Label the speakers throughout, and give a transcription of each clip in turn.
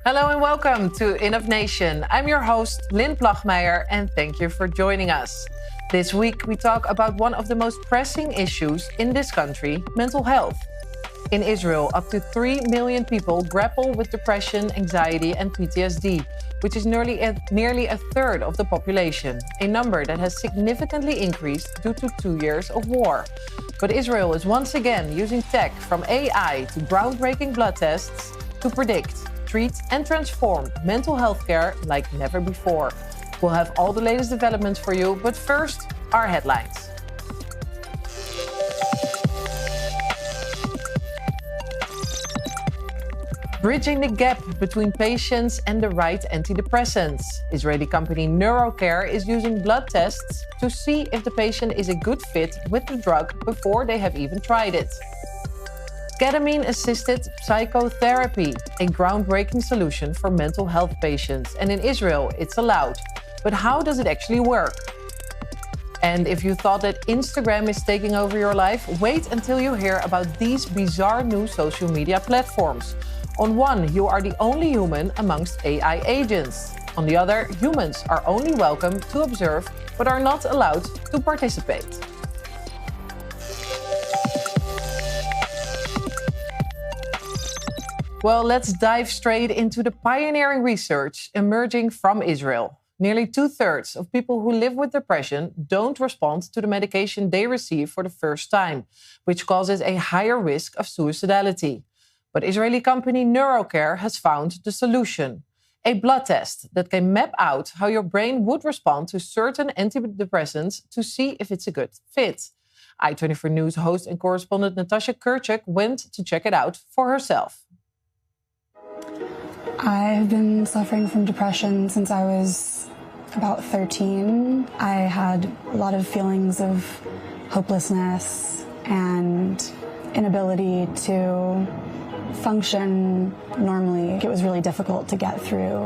Speaker 1: Hello and welcome to Innov'Nation. I'm your host, Lynn Plagmeijer, and thank you for joining us. This week, we talk about one of the most pressing issues in this country, mental health. In Israel, up to 3 million people grapple with depression, anxiety, and PTSD, which is nearly a third of the population, a number that has significantly increased due to 2 years of war. But Israel is once again using tech from AI to groundbreaking blood tests to predict, treat, and transform mental health care like never before. We'll have all the latest developments for you, but first, our headlines. Bridging the gap between patients and the right antidepressants. Israeli company NeuroKaire is using blood tests to see if the patient is a good fit with the drug before they have even tried it. Ketamine-assisted psychotherapy, a groundbreaking solution for mental health patients. And in Israel, it's allowed. But how does it actually work? And if you thought that Instagram is taking over your life, wait until you hear about these bizarre new social media platforms. On one, you are the only human amongst AI agents. On the other, humans are only welcome to observe, but are not allowed to participate. Well, let's dive straight into the pioneering research emerging from Israel. Nearly 2/3 of people who live with depression don't respond to the medication they receive for the first time, which causes a higher risk of suicidality. But Israeli company NeuroKaire has found the solution: a blood test that can map out how your brain would respond to certain antidepressants to see if it's a good fit. I24 News host and correspondent Natasha Kurchuk went to check it out for herself.
Speaker 2: I've been suffering from depression since I was about 13. I had a lot of feelings of hopelessness and inability to function normally. It was really difficult to get through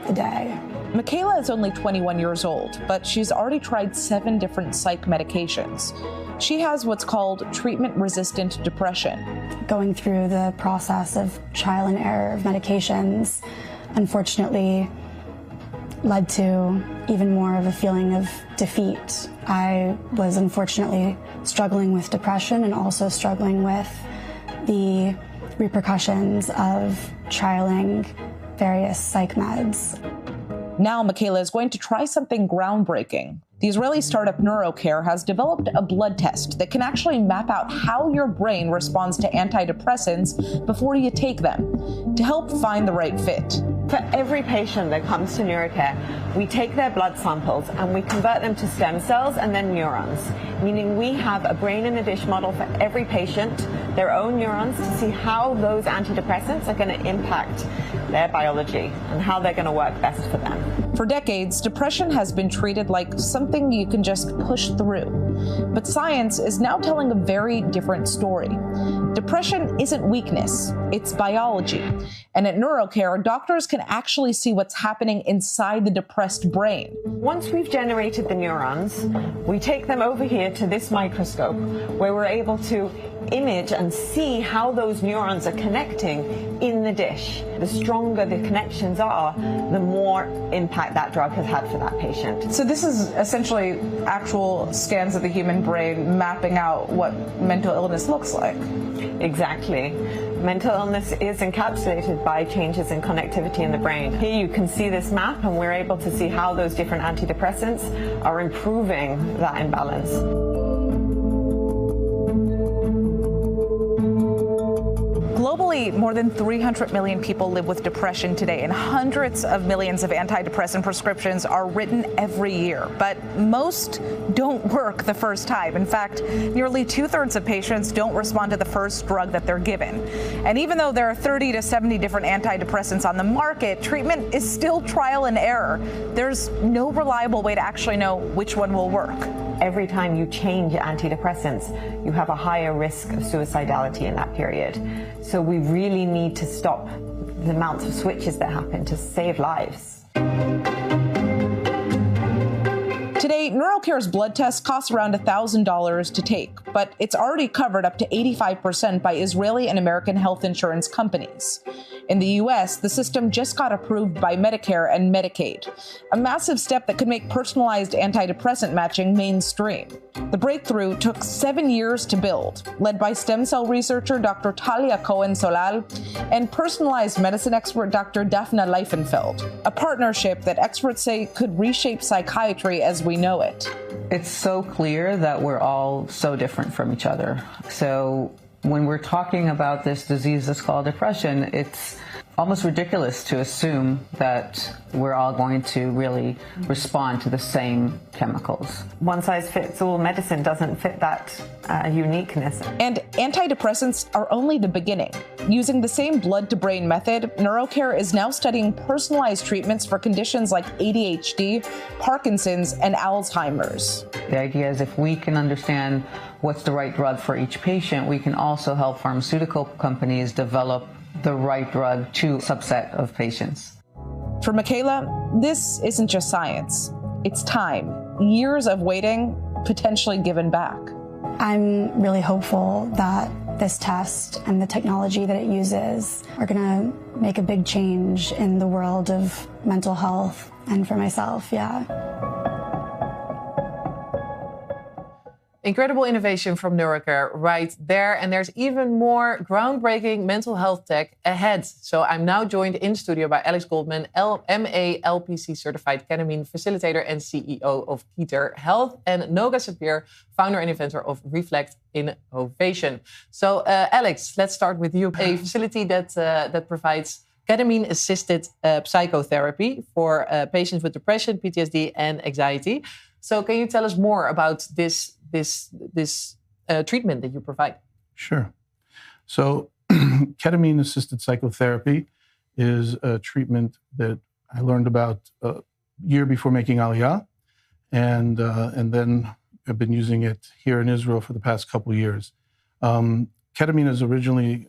Speaker 2: the day.
Speaker 3: Michaela is only 21 years old, but she's already tried 7 different psych medications. She has what's called treatment-resistant depression.
Speaker 2: Going through the process of trial and error of medications, unfortunately, led to even more of a feeling of defeat. I was unfortunately struggling with depression and also struggling with the repercussions of trialing various psych meds.
Speaker 3: Now Michaela is going to try something groundbreaking. The Israeli startup NeuroKaire has developed a blood test that can actually map out how your brain responds to antidepressants before you take them to help find the right fit.
Speaker 4: For every patient that comes to NeuroKaire, we take their blood samples and we convert them to stem cells and then neurons, meaning we have a brain in a dish model for every patient, their own neurons, to see how those antidepressants are going to impact their biology and how they're going to work best for them.
Speaker 3: For decades, depression has been treated like something you can just push through. But science is now telling a very different story. Depression isn't weakness, it's biology. And at NeuroKaire, doctors can actually see what's happening inside the depressed brain.
Speaker 4: Once we've generated the neurons, we take them over here to this microscope where we're able to image and see how those neurons are connecting in the dish. The stronger the connections are, the more impact that drug has had for that patient.
Speaker 3: So this is essentially actual scans of the human brain mapping out what mental illness looks like.
Speaker 4: Exactly. Mental illness is encapsulated by changes in connectivity in the brain. Here you can see this map, and we're able to see how those different antidepressants are improving that imbalance.
Speaker 3: Globally, more than 300 million people live with depression today, and hundreds of millions of antidepressant prescriptions are written every year. But most don't work the first time. In fact, nearly 2/3 of patients don't respond to the first drug that they're given. And even though there are 30 to 70 different antidepressants on the market, treatment is still trial and error. There's no reliable way to actually know which one will work.
Speaker 4: Every time you change antidepressants, you have a higher risk of suicidality in that period. So we really need to stop the amount of switches that happen to save lives.
Speaker 3: Today, NeuroKaire's blood test costs around $1,000 to take, but it's already covered up to 85% by Israeli and American health insurance companies. In the U.S., the system just got approved by Medicare and Medicaid, a massive step that could make personalized antidepressant matching mainstream. The breakthrough took 7 years to build, led by stem cell researcher Dr. Talia Cohen-Solal and personalized medicine expert Dr. Daphna Leifenfeld, a partnership that experts say could reshape psychiatry as we know it.
Speaker 5: It's so clear that we're all so different from each other. So when we're talking about this disease that's called depression, it's almost ridiculous to assume that we're all going to really respond to the same chemicals.
Speaker 4: One-size-fits-all medicine doesn't fit that uniqueness.
Speaker 3: And antidepressants are only the beginning. Using the same blood-to-brain method, NeuroKaire is now studying personalized treatments for conditions like ADHD, Parkinson's, and Alzheimer's.
Speaker 5: The idea is if we can understand what's the right drug for each patient, we can also help pharmaceutical companies develop the right drug to a subset of patients.
Speaker 3: For Michaela, this isn't just science. It's time, years of waiting, potentially given back.
Speaker 2: I'm really hopeful that this test and the technology that it uses are going to make a big change in the world of mental health and for myself, yeah.
Speaker 1: Incredible innovation from NeuroKaire right there. And there's even more groundbreaking mental health tech ahead. So I'm now joined in studio by Alex Goldman, MA LPC certified ketamine facilitator and CEO of Ketamine Health, and Noga Sapir, founder and inventor of Reflect Innovation. So Alex, let's start with you. A facility that provides ketamine-assisted psychotherapy for patients with depression, PTSD, and anxiety. So can you tell us more about this treatment that you provide?
Speaker 6: Sure. So ketamine-assisted psychotherapy is a treatment that I learned about a year before making Aliyah, and then I've been using it here in Israel for the past couple of years. Ketamine is originally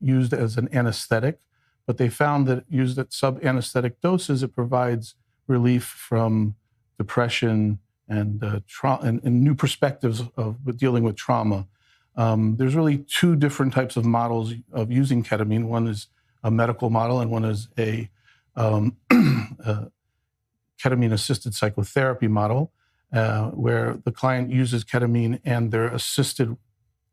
Speaker 6: used as an anesthetic, but they found that used at sub-anesthetic doses, it provides relief from depression and new perspectives of dealing with trauma. There's really two different types of models of using ketamine. One is a medical model, and one is a ketamine-assisted psychotherapy model, where the client uses ketamine and they're assisted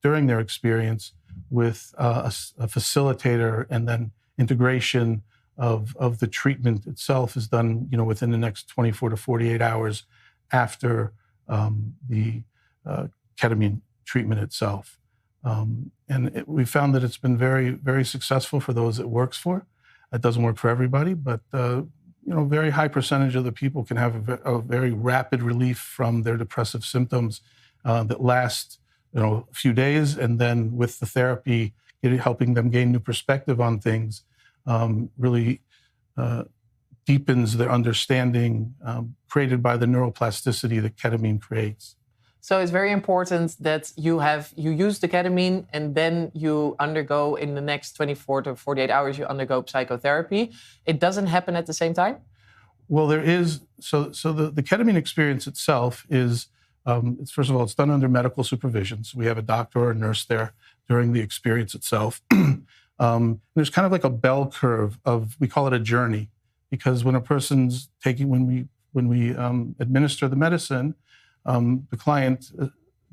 Speaker 6: during their experience with a facilitator, and then integration of the treatment itself is done, within the next 24 to 48 hours after the ketamine treatment itself. We found that it's been very, very successful for those it works for. It doesn't work for everybody, but very high percentage of the people can have a very rapid relief from their depressive symptoms that last a few days, and then with the therapy, helping them gain new perspective on things, really deepens their understanding created by the neuroplasticity that ketamine creates.
Speaker 1: So it's very important that you use the ketamine and then you undergo, in the next 24 to 48 hours, you undergo psychotherapy. It doesn't happen at the same time?
Speaker 6: Well, there is. So the ketamine experience itself is, first of all, it's done under medical supervision. So we have a doctor or a nurse there during the experience itself. There's kind of like a bell curve we call it a journey, because when a person's when we administer the medicine, the client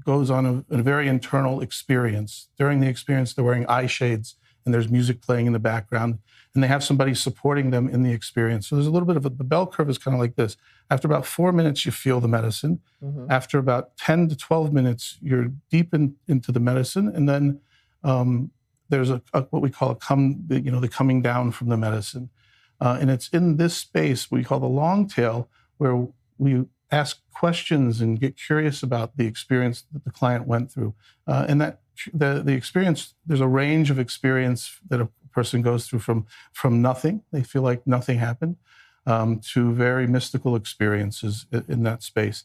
Speaker 6: goes on a very internal experience. During the experience, they're wearing eye shades and there's music playing in the background, and they have somebody supporting them in the experience. So there's a little bit of the bell curve is kind of like this. After about 4 minutes, you feel the medicine. Mm-hmm. After about 10 to 12 minutes, you're deep into the medicine, and then there's what we call the coming down from the medicine. And it's in this space we call the long tail, where we ask questions and get curious about the experience that the client went through. And that the experience, there's a range of experience that a person goes through from nothing, they feel like nothing happened, to very mystical experiences in that space.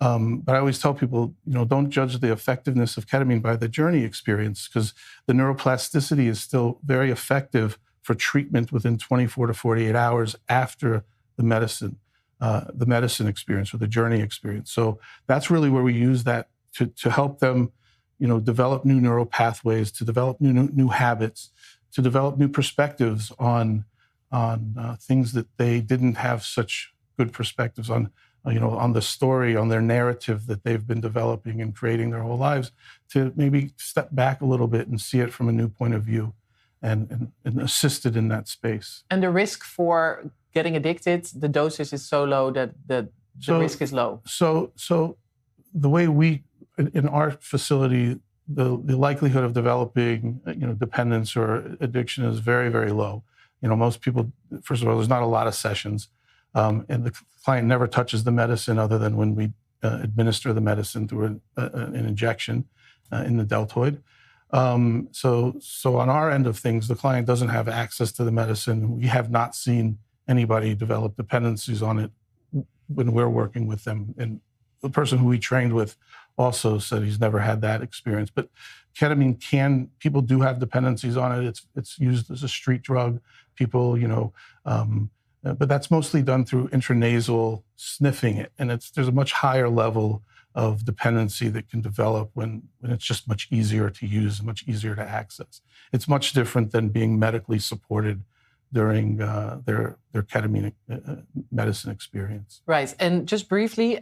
Speaker 6: But I always tell people, don't judge the effectiveness of ketamine by the journey experience, because the neuroplasticity is still very effective for treatment within 24 to 48 hours after the medicine experience or the journey experience. So that's really where we use that to help them, develop new neural pathways, to develop new habits, to develop new perspectives on things that they didn't have such good perspectives on, on the story, on their narrative that they've been developing and creating their whole lives, to maybe step back a little bit and see it from a new point of view and assisted in that space.
Speaker 1: And the risk for getting addicted, the dosage is so low that the risk is low.
Speaker 6: So the way we, in our facility, the likelihood of developing, dependence or addiction is very, very low. Most people, first of all, there's not a lot of sessions, and the client never touches the medicine other than when we administer the medicine through an injection in the deltoid. So on our end of things, the client doesn't have access to the medicine. We have not seen anybody develop dependencies on it when we're working with them. And the person who we trained with also said he's never had that experience. But ketamine people do have dependencies on it. It's used as a street drug. People, but that's mostly done through intranasal sniffing it. And there's a much higher level of dependency that can develop when it's just much easier to use and much easier to access. It's much different than being medically supported during their ketamine medicine experience.
Speaker 1: Right. And just briefly,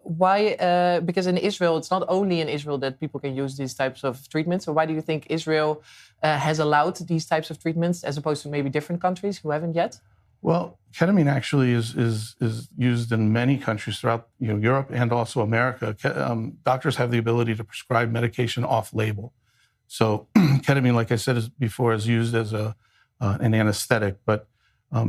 Speaker 1: why? Because in Israel, it's not only in Israel that people can use these types of treatments. So why do you think Israel has allowed these types of treatments as opposed to maybe different countries who haven't yet?
Speaker 6: Well, ketamine actually is used in many countries throughout Europe and also America. Doctors have the ability to prescribe medication off-label. So ketamine, like I said before, is used as an anesthetic, but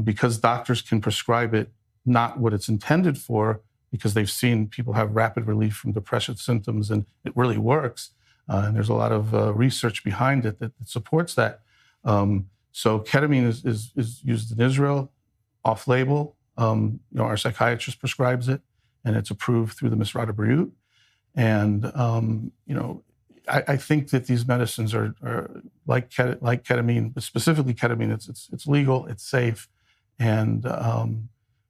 Speaker 6: because doctors can prescribe it not what it's intended for, because they've seen people have rapid relief from depression symptoms and it really works, and there's a lot of research behind it that supports that. So ketamine is used in Israel off-label. Our psychiatrist prescribes it, and it's approved through the Misrad B'Riut. And I think that these medicines are like ketamine, but specifically ketamine. It's legal, it's safe, and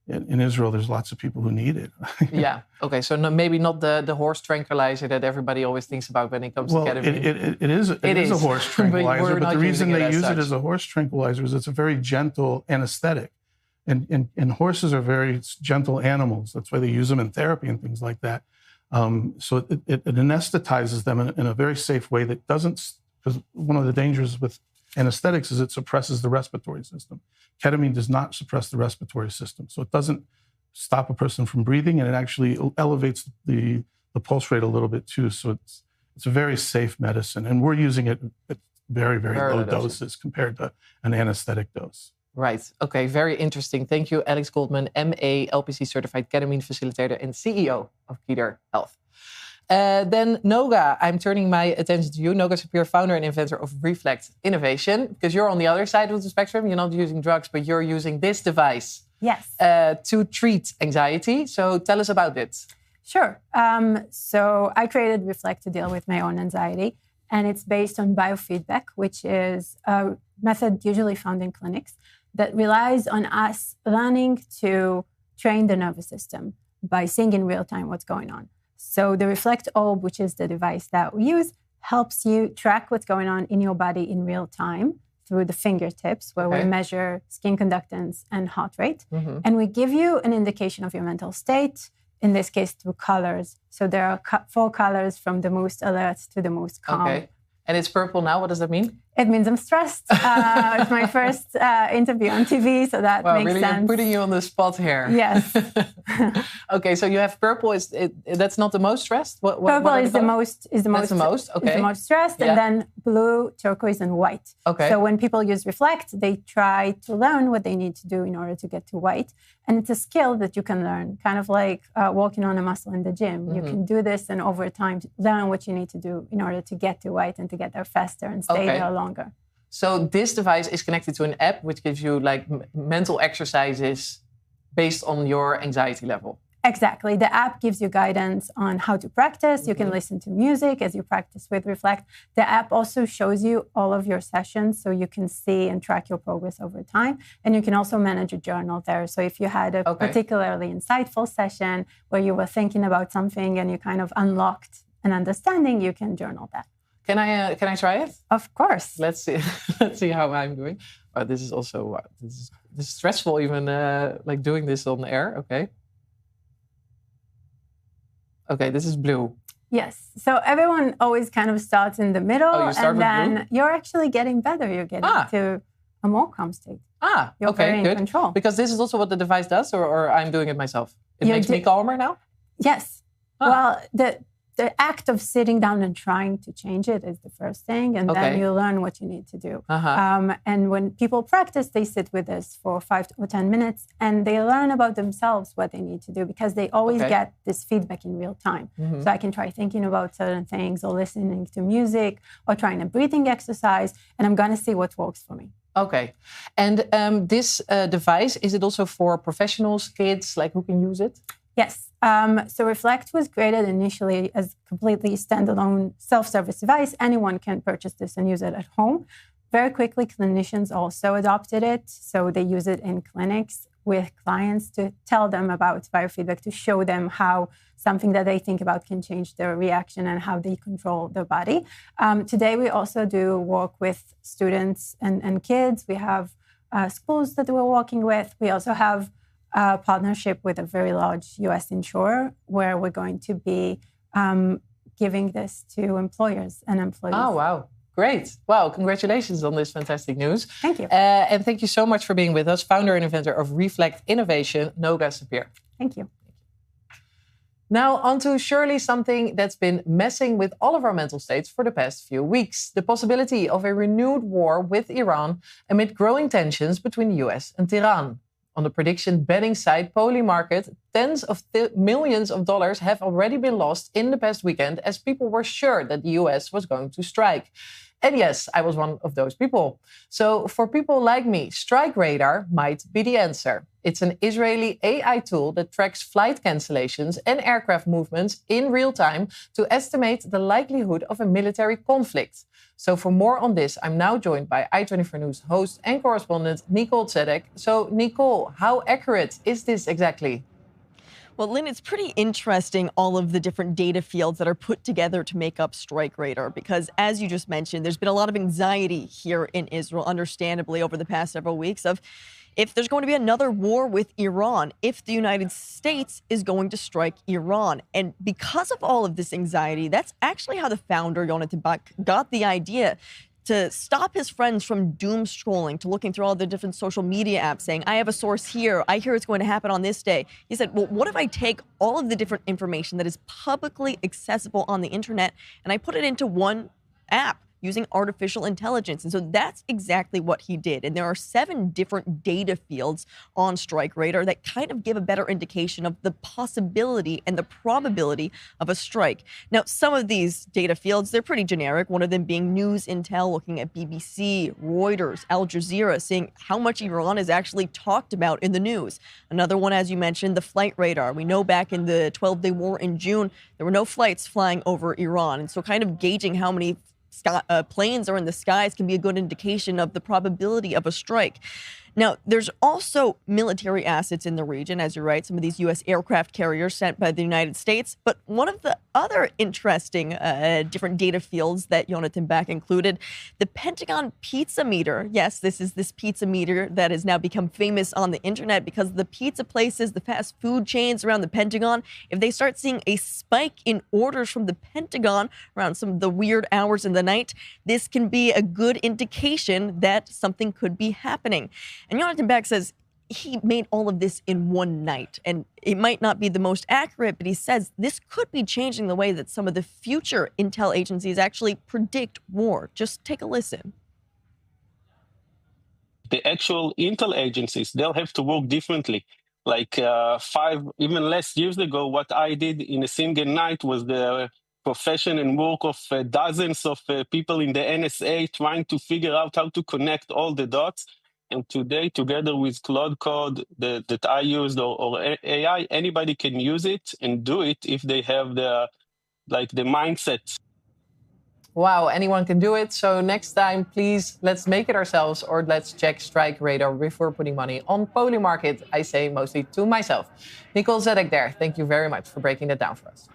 Speaker 6: in Israel, there's lots of people who need it.
Speaker 1: Yeah. Okay. So maybe not the horse tranquilizer that everybody always thinks about when it comes to ketamine.
Speaker 6: It is a horse tranquilizer, but the reason they use it as a horse tranquilizer is it's a very gentle anesthetic. And horses are very gentle animals. That's why they use them in therapy and things like that. So it anesthetizes them in a very safe way that doesn't, because one of the dangers with anesthetics is it suppresses the respiratory system. Ketamine does not suppress the respiratory system. So it doesn't stop a person from breathing, and it actually elevates the pulse rate a little bit too. So it's a very safe medicine. And we're using it at very, very low doses compared to an anesthetic dose.
Speaker 1: Right. Okay. Very interesting. Thank you, Alex Goldman, MA, LPC certified ketamine facilitator and CEO of Ketamine Health. Then Noga, I'm turning my attention to you. Noga Sapir, founder and inventor of Reflect Innovation, because you're on the other side of the spectrum. You're not using drugs, but you're using this device to treat anxiety. So tell us about it.
Speaker 7: Sure. So I created Reflect to deal with my own anxiety, and it's based on biofeedback, which is a method usually found in clinics that relies on us learning to train the nervous system by seeing in real time what's going on. So the Reflect Orb, which is the device that we use, helps you track what's going on in your body in real time through the fingertips, where we measure skin conductance and heart rate. Mm-hmm. And we give you an indication of your mental state, in this case through colors. So there are 4 colors from the most alert to the most calm.
Speaker 1: Okay. And it's purple now. What does that mean?
Speaker 7: It means I'm stressed. It's my first interview on TV, so that makes
Speaker 1: really,
Speaker 7: sense.
Speaker 1: I'm putting you on the spot here.
Speaker 7: Yes.
Speaker 1: Okay, so you have purple. That's not the most stressed?
Speaker 7: Purple is the most.
Speaker 1: That's the most. Okay.
Speaker 7: Is the most stressed, and then blue, turquoise, and white.
Speaker 1: Okay.
Speaker 7: So when people use Reflect, they try to learn what they need to do in order to get to white, and it's a skill that you can learn, kind of like walking on a muscle in the gym. Mm-hmm. You can do this, and over time learn what you need to do in order to get to white and to get there faster and stay there longer.
Speaker 1: So this device is connected to an app which gives you like mental exercises based on your anxiety level.
Speaker 7: Exactly. The app gives you guidance on how to practice. Mm-hmm. You can listen to music as you practice with Reflect. The app also shows you all of your sessions so you can see and track your progress over time. And you can also manage a journal there. So if you had a particularly insightful session where you were thinking about something and you kind of unlocked an understanding, you can journal that.
Speaker 1: Can I try it?
Speaker 7: Of course.
Speaker 1: Let's see. Let's see how I'm doing. Oh, this is also this is stressful. Even like doing this on the air. Okay. Okay, this is blue.
Speaker 7: Yes. So everyone always kind of starts in the middle, and then you're actually getting better. You're getting to a more calm state. You're very in control.
Speaker 1: Because this is also what the device does, or I'm doing it myself. It makes me calmer now?
Speaker 7: Yes. Well, the act of sitting down and trying to change it is the first thing, and then you learn what you need to do. And when people practice, they sit with this for 5 or 10 minutes, and they learn about themselves what they need to do, because they always get this feedback in real time. So I can try thinking about certain things, or listening to music, or trying a breathing exercise, and I'm going to see what works for me.
Speaker 1: Okay. And this device, is it also for professionals, kids, like who can use it?
Speaker 7: Yes. So Reflect was created initially as completely standalone self-service device. Anyone can purchase this and use it at home. Very quickly, clinicians also adopted it. So they use it in clinics with clients to tell them about biofeedback, to show them how something that they think about can change their reaction and how they control their body. Today, we also do work with students and kids. We have schools that we're working with. We also have a partnership with a very large US insurer, where we're going to be giving this to employers and employees.
Speaker 1: Oh, wow. Great. Wow. Congratulations on this fantastic news.
Speaker 7: Thank you.
Speaker 1: And thank you so much for being with us, founder and inventor of Reflect Innovation, Noga Sapir.
Speaker 7: Thank you.
Speaker 1: Now, on to surely something that's been messing with all of our mental states for the past few weeks. The possibility of a renewed war with Iran amid growing tensions between the US and Tehran. On the prediction betting site Polymarket, tens of millions of dollars have already been lost in the past weekend, as people were sure that the US was going to strike. And yes, I was one of those people. So for people like me, Strike Radar might be the answer. It's an Israeli AI tool that tracks flight cancellations and aircraft movements in real time to estimate the likelihood of a military conflict. So for more on this, I'm now joined by i24 News host and correspondent Nicole Tzedek. So Nicole, how accurate is this exactly?
Speaker 8: Well, Lynn, it's pretty interesting, all of the different data fields that are put together to make up Strike Radar, because as you just mentioned, there's been a lot of anxiety here in Israel, understandably, over the past several weeks of if there's going to be another war with Iran, if the United States is going to strike Iran. And because of all of this anxiety, that's actually how the founder, Jonathan Bach, got the idea to stop his friends from doom scrolling, to looking through all the different social media apps saying, I have a source here, I hear it's going to happen on this day. He said, well, what if I take all of the different information that is publicly accessible on the internet and I put it into one app using artificial intelligence? And so that's exactly what he did. And there are 7 different data fields on Strike Radar that kind of give a better indication of the possibility and the probability of a strike. Now, some of these data fields, they're pretty generic. One of them being news intel, looking at BBC, Reuters, Al Jazeera, seeing how much Iran is actually talked about in the news. Another one, as you mentioned, the flight radar. We know back in the 12-day war in June, there were no flights flying over Iran. And so kind of gauging how many planes are in the skies can be a good indication of the probability of a strike. Now, there's also military assets in the region, as you're right, some of these U.S. aircraft carriers sent by the United States. But one of the other interesting different data fields that Jonathan Bach included, the Pentagon pizza meter. Yes, this is this pizza meter that has now become famous on the internet because the pizza places, the fast food chains around the Pentagon, if they start seeing a spike in orders from the Pentagon around some of the weird hours in the night, this can be a good indication that something could be happening. And Jonathan Bach says he made all of this in one night. And it might not be the most accurate, but he says this could be changing the way that some of the future intel agencies actually predict war. Just take a listen.
Speaker 9: The actual intel agencies, they'll have to work differently. Like 5, even less years ago, what I did in a single night was the profession and work of dozens of people in the NSA trying to figure out how to connect all the dots. And today, together with Claude Code that I used or AI, anybody can use it and do it if they have the mindset.
Speaker 1: Wow, anyone can do it. So next time, please, let's make it ourselves, or let's check Strike Radar before putting money on Polymarket. I say mostly to myself. Nicole Tzedek there. Thank you very much for breaking that down for us.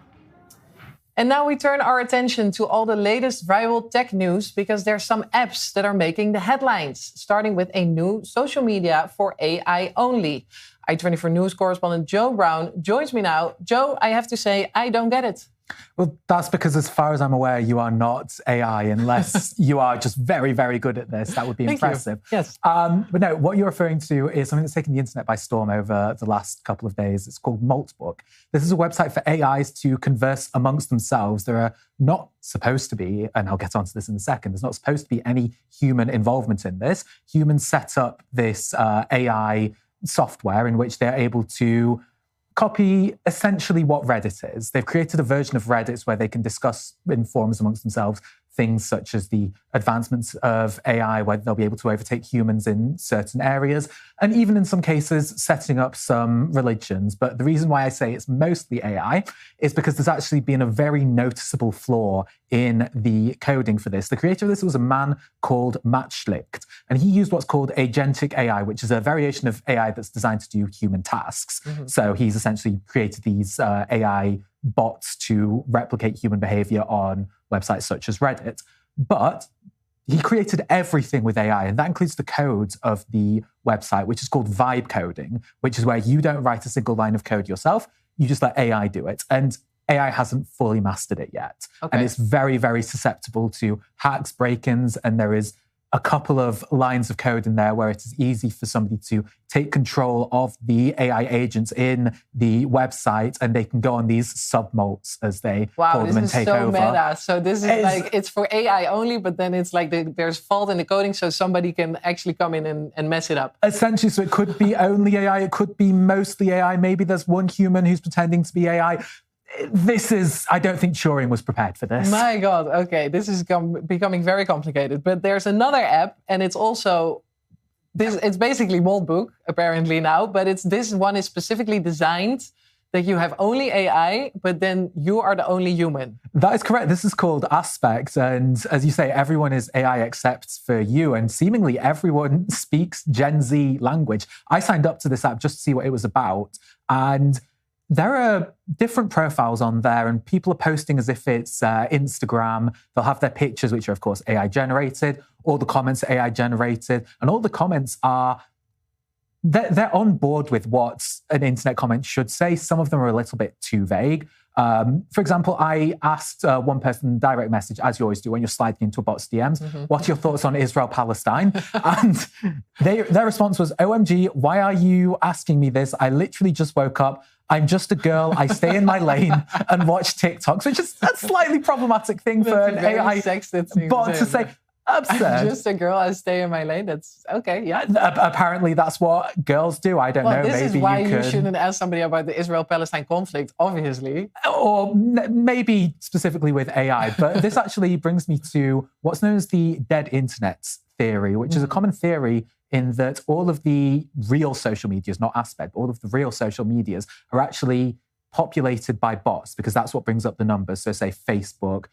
Speaker 1: And now we turn our attention to all the latest viral tech news because there's some apps that are making the headlines, starting with a new social media for AI only. I24 News correspondent Joe Brown joins me now. Joe, I have to say, I don't get it.
Speaker 10: Well, that's because as far as I'm aware, you are not AI unless you are just very, very good at this. That would be impressive.
Speaker 1: Yes.
Speaker 10: But no, what you're referring to is something that's taken the internet by storm over the last couple of days. It's called Maltbook. This is a website for AIs to converse amongst themselves. There are not supposed to be, and I'll get onto this in a second, there's not supposed to be any human involvement in this. Humans set up this AI software in which they're able to copy essentially what Reddit is. They've created a version of Reddit where they can discuss in forums amongst themselves things such as the advancements of AI, where they'll be able to overtake humans in certain areas, and even in some cases, setting up some religions. But the reason why I say it's mostly AI is because there's actually been a very noticeable flaw in the coding for this. The creator of this was a man called Matt Schlicht, and he used what's called agentic AI, which is a variation of AI that's designed to do human tasks. Mm-hmm. So he's essentially created these AI bots to replicate human behavior on websites such as Reddit. But he created everything with AI, and that includes the codes of the website, which is called vibe coding, which is where you don't write a single line of code yourself, you just let AI do it. And AI hasn't fully mastered it yet. Okay. And it's very, very susceptible to hacks, break-ins, and there is a couple of lines of code in there where it is easy for somebody to take control of the AI agents in the website, and they can go on these submolts, as they call them, and take over.
Speaker 1: Wow, this is so meta. So this is like, it's for AI only, but then it's like there's fault in the coding, so somebody can actually come in and mess it up.
Speaker 10: Essentially, so it could be only AI, it could be mostly AI. Maybe there's one human who's pretending to be AI. This is, I don't think Turing was prepared for this.
Speaker 1: My God, okay, this is becoming very complicated. But there's another app, and it's also, it's basically Maltbook, apparently now, but this one is specifically designed that you have only AI, but then you are the only human.
Speaker 10: That is correct. This is called Aspect, and as you say, everyone is AI except for you, and seemingly everyone speaks Gen Z language. I signed up to this app just to see what it was about, and there are different profiles on there, and people are posting as if it's Instagram. They'll have their pictures, which are, of course, AI generated. All the comments are AI generated. And all the comments are, they're on board with what an internet comment should say. Some of them are a little bit too vague. For example, I asked one person in direct message, as you always do when you're sliding into a bot's DMs, what are your thoughts on Israel-Palestine? And their response was, OMG, why are you asking me this? I literally just woke up. I'm just a girl. I stay in my lane and watch TikToks, which is a slightly problematic thing for an AI bot to say. Absurd.
Speaker 1: I'm just a girl. I stay in my lane. That's okay. Yeah.
Speaker 10: Apparently, that's what girls do. I don't know.
Speaker 1: This
Speaker 10: maybe
Speaker 1: is why you shouldn't ask somebody about the Israel-Palestine conflict, obviously.
Speaker 10: Or maybe specifically with AI. But this actually brings me to what's known as the dead internet theory, which is a common theory in that all of the real social medias, not Aspect, all of the real social medias are actually populated by bots, because that's what brings up the numbers. So say Facebook,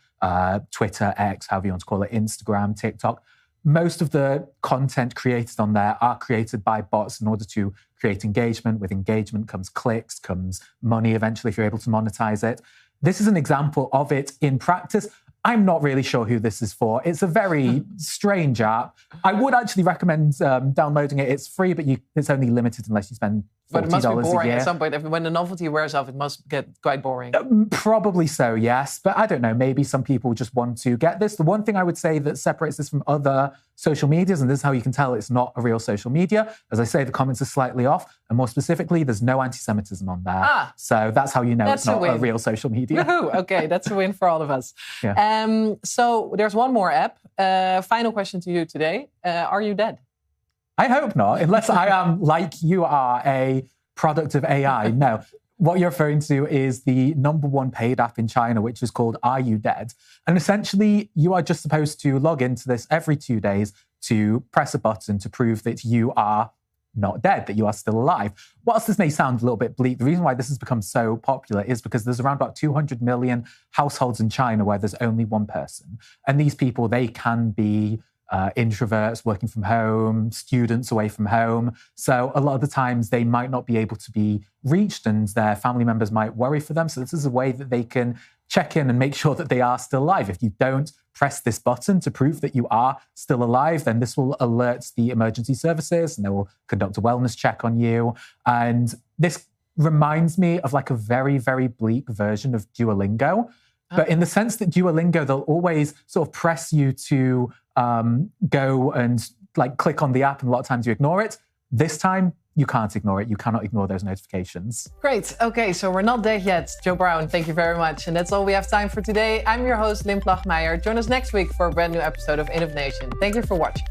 Speaker 10: Twitter, X, however you want to call it, Instagram, TikTok. Most of the content created on there are created by bots in order to create engagement. With engagement comes clicks, comes money eventually if you're able to monetize it. This is an example of it in practice. I'm not really sure who this is for. It's a very strange app. I would actually recommend downloading it. It's free, but it's only limited unless you spend $40
Speaker 1: but it must be boring
Speaker 10: a year.
Speaker 1: At some point. When the novelty wears off, it must get quite boring.
Speaker 10: Probably so, yes. But I don't know. Maybe some people just want to get this. The one thing I would say that separates this from other social medias, and this is how you can tell it's not a real social media, as I say, the comments are slightly off. And more specifically, there's no anti-Semitism on there. So that's how you know it's not a real social media.
Speaker 1: Woohoo! Okay, that's a win for all of us.
Speaker 10: Yeah.
Speaker 1: So there's one more app. Final question to you today. Are you dead?
Speaker 10: I hope not, unless I am, like you are, a product of AI. No. What you're referring to is the #1 paid app in China, which is called Are You Dead? And essentially, you are just supposed to log into this every 2 days to press a button to prove that you are not dead, that you are still alive. Whilst this may sound a little bit bleak, the reason why this has become so popular is because there's around about 200 million households in China where there's only one person. And these people, they can be introverts working from home, students away from home. So a lot of the times they might not be able to be reached and their family members might worry for them. So this is a way that they can check in and make sure that they are still alive. If you don't press this button to prove that you are still alive, then this will alert the emergency services and they will conduct a wellness check on you. And this reminds me of like a very, very bleak version of Duolingo. But in the sense that Duolingo, they'll always sort of press you to go and like click on the app, and a lot of times you ignore it. This time, you can't ignore it. You cannot ignore those notifications.
Speaker 1: Great. Okay, so we're not dead yet. Joe Brown, thank you very much. And that's all we have time for today. I'm your host, Lynn Plagmeijer. Join us next week for a brand new episode of Innov'Nation. Thank you for watching.